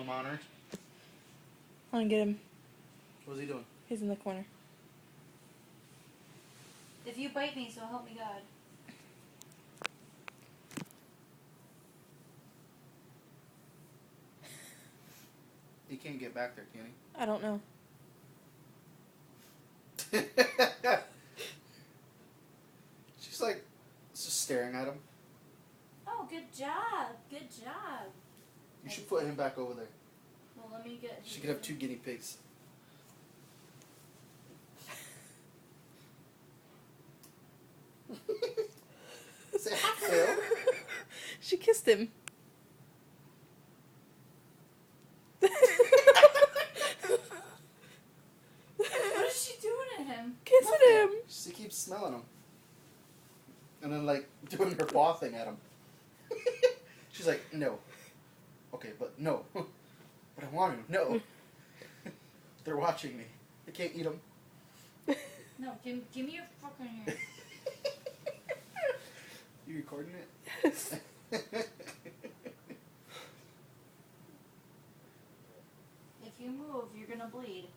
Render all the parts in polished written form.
him on her. I want to get him. What's he doing? He's in the corner. If you bite me, so help me God. He can't get back there, can I don't know. he? She's like, just staring at him. Oh, good job. Good job. You should put him back over there. Well, let me get... She could have 2 guinea pigs. Say hi, Phil. She kissed him. What is she doing to him? Kissing him. She keeps smelling him. And then, like, doing her paw thing at him. She's like, no. Okay, but no. But I want him. No. They're watching me. I can't eat them. No, give me your fucking hand. You recording it? Yes. If you move, you're gonna bleed.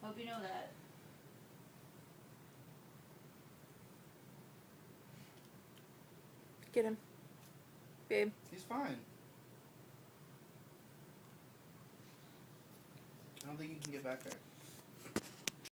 Hope you know that. Get him. Babe. He's fine. I don't think you can get back there.